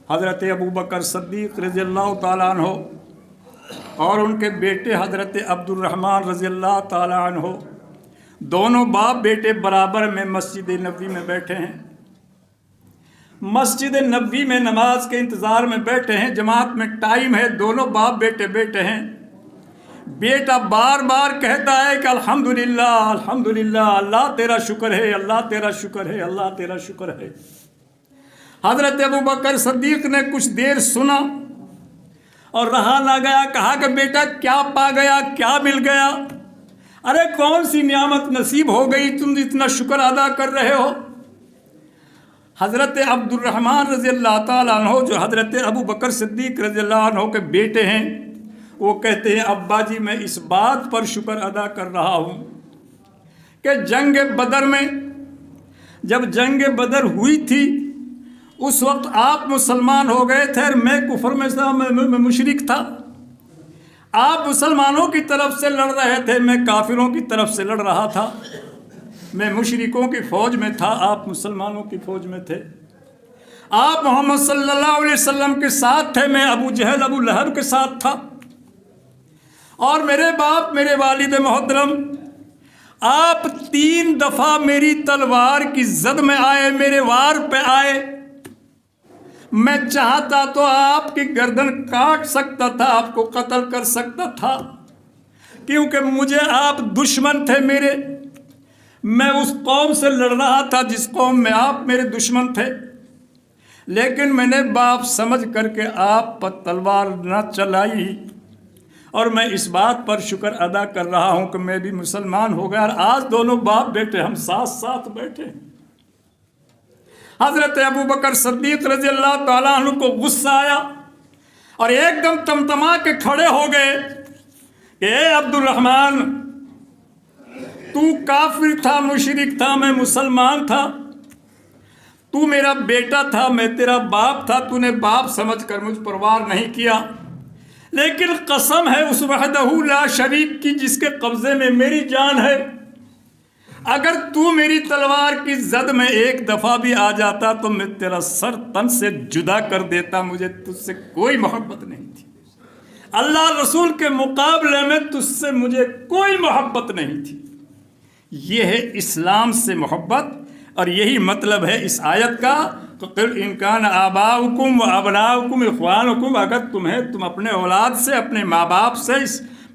हज़रत अबू बकर सिद्दीक़ रज़ियल्लाहु ताला अन्हो और उनके बेटे हज़रत अब्दुर्रहमान रज़ियल्लाहु ताला अन्हो, दोनों बाप बेटे बराबर में मस्जिद नबवी में बैठे हैं। मस्जिद नबवी में नमाज के इंतज़ार में बैठे हैं, जमात में टाइम है, दोनों बाप बेटे बैठे हैं। बेटा बार बार कहता है कि अल्हम्दुलिल्लाह अल्हम्दुलिल्लाह, अल्लाह तेरा शुक्र है, अल्लाह तेरा शुक्र है, अल्लाह तेरा शुक्र है। हज़रत अबू बकर सिद्दीक़ ने कुछ देर सुना और रहा ना गया, कहा कि बेटा क्या पा गया, क्या मिल गया? अरे कौन सी नियामत नसीब हो गई, तुम इतना शुक्र अदा कर रहे हो? हज़रत अब्दुर्रहमान रज़ियल्लाहु ताला अन्हो, जो हज़रत अबू बकर सिद्दीक़ रज़ियल्लाहु अन्हो के बेटे हैं, वो कहते हैं अब्बा जी मैं इस बात पर शुक्र अदा कर रहा हूँ कि जंग बदर में, जब जंग बदर हुई थी उस वक्त आप मुसलमान हो गए थे और मैं कुफर में था, मैं मुशरिक था। आप मुसलमानों की तरफ से लड़ रहे थे, मैं काफिरों की तरफ से लड़ रहा था। मैं मुशरिकों की फ़ौज में था, आप मुसलमानों की फ़ौज में थे। आप मोहम्मद सल्लल्लाहु अलैहि वसल्लम के साथ थे, मैं अबू जहल अबू लहब के साथ था। और मेरे बाप, मेरे वालिद मोहतरम, आप 3 दफ़ा मेरी तलवार की जद में आए, मेरे वार पे आए। मैं चाहता तो आपकी गर्दन काट सकता था, आपको कत्ल कर सकता था, क्योंकि मुझे आप दुश्मन थे मेरे। मैं उस कौम से लड़ रहा था जिस कौम में आप मेरे दुश्मन थे। लेकिन मैंने बाप समझ करके आप पर तलवार न चलाई और मैं इस बात पर शुक्र अदा कर रहा हूँ कि मैं भी मुसलमान हो गया और आज दोनों बाप बेटे हम साथ साथ बैठे। हज़रत अबू बकर सिद्दीक़ रज़ियल्लाहु ताला अन्हु को गुस्सा आया और एकदम तमतमा के खड़े हो गए कि ए अब्दुर्रहमान, तू काफिर था, मुशरिक था, मैं मुसलमान था। तू मेरा बेटा था, मैं तेरा बाप था। तूने बाप समझकर मुझ पर वार नहीं किया, लेकिन कसम है उस वहदहू ला शरीक की जिसके कब्जे में मेरी जान है, अगर तू मेरी तलवार की जद में एक दफ़ा भी आ जाता तो मैं तेरा सर तन से जुदा कर देता। मुझे तुझसे कोई मोहब्बत नहीं थी, अल्लाह रसूल के मुकाबले में तुझसे मुझे कोई मोहब्बत नहीं थी। ये है इस्लाम से मोहब्बत और यही मतलब है इस आयत का, तो इनकान आबाउकुम व अबनाउकुम इख्वानुकुम, अगर तुम अपने औलाद से, अपने माँ बाप से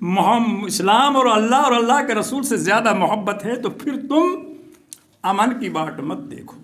इस्लाम और अल्लाह के रसूल से ज़्यादा मोहब्बत है तो फिर तुम अमन की बाट मत देखो।